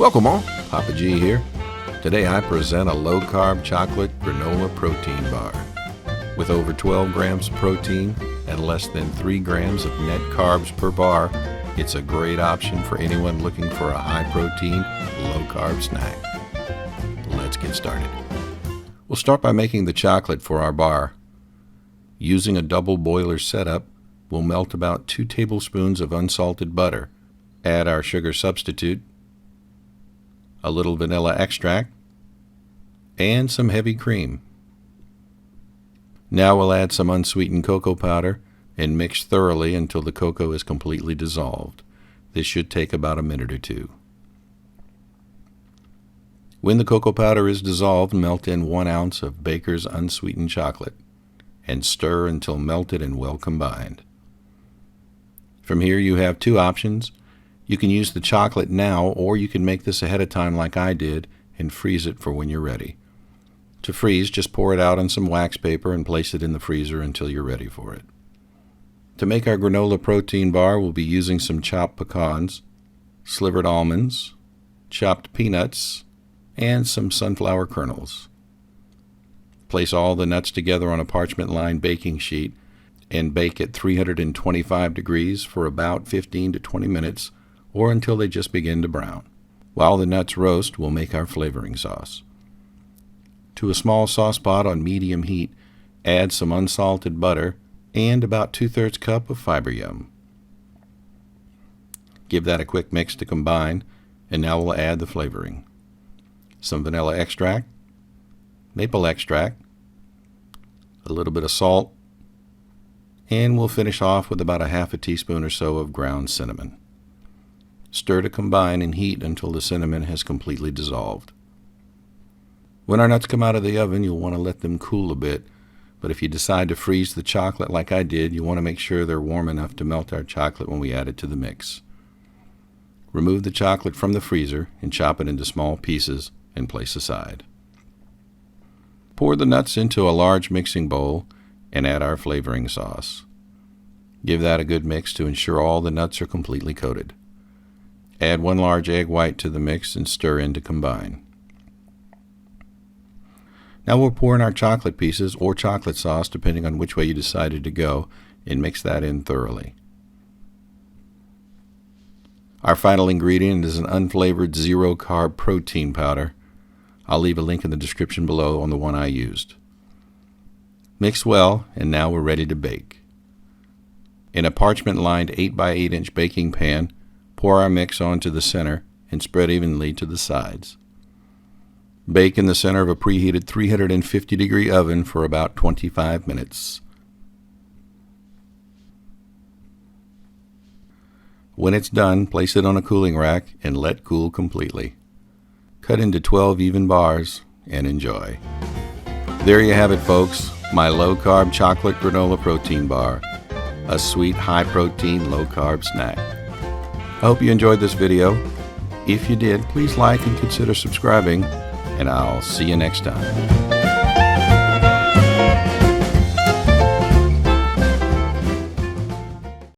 Welcome all, Papa G here. Today I present a low-carb chocolate granola protein bar. With over 12 grams of protein and less than 3 grams of net carbs per bar, it's a great option for anyone looking for a high-protein, low-carb snack. Let's get started. We'll start by making the chocolate for our bar. Using a double boiler setup, we'll melt about 2 tablespoons of unsalted butter. Add our sugar substitute, a little vanilla extract, and some heavy cream. Now we'll add some unsweetened cocoa powder and mix thoroughly until the cocoa is completely dissolved. This should take about a minute or two. When the cocoa powder is dissolved, melt in 1 ounce of Baker's unsweetened chocolate and stir until melted and well combined. From here you have 2 options. You can use the chocolate now, or you can make this ahead of time like I did and freeze it for when you're ready. To freeze, just pour it out on some wax paper and place it in the freezer until you're ready for it. To make our granola protein bar, we'll be using some chopped pecans, slivered almonds, chopped peanuts, and some sunflower kernels. Place all the nuts together on a parchment-lined baking sheet and bake at 325 degrees for about 15 to 20 minutes or until they just begin to brown. While the nuts roast, we'll make our flavoring sauce. To a small sauce pot on medium heat, add some unsalted butter and about 2/3 cup of fiber yum. Give that a quick mix to combine, and now we'll add the flavoring. Some vanilla extract, maple extract, a little bit of salt, and we'll finish off with about a half a teaspoon or so of ground cinnamon. Stir to combine and heat until the cinnamon has completely dissolved. When our nuts come out of the oven, you'll want to let them cool a bit, but if you decide to freeze the chocolate like I did, you want to make sure they're warm enough to melt our chocolate when we add it to the mix. Remove the chocolate from the freezer and chop it into small pieces and place aside. Pour the nuts into a large mixing bowl and add our flavoring sauce. Give that a good mix to ensure all the nuts are completely coated. Add 1 large egg white to the mix and stir in to combine. Now we'll pour in our chocolate pieces or chocolate sauce depending on which way you decided to go, and mix that in thoroughly. Our final ingredient is an unflavored zero-carb protein powder. I'll leave a link in the description below on the one I used. Mix well, and now we're ready to bake. In a parchment-lined 8x8 inch baking pan, pour our mix onto the center and spread evenly to the sides. Bake in the center of a preheated 350-degree oven for about 25 minutes. When it's done, place it on a cooling rack and let cool completely. Cut into 12 even bars and enjoy. There you have it, folks, my low-carb chocolate granola protein bar, a sweet, high-protein, low-carb snack. I hope you enjoyed this video. If you did, please like and consider subscribing, and I'll see you next time.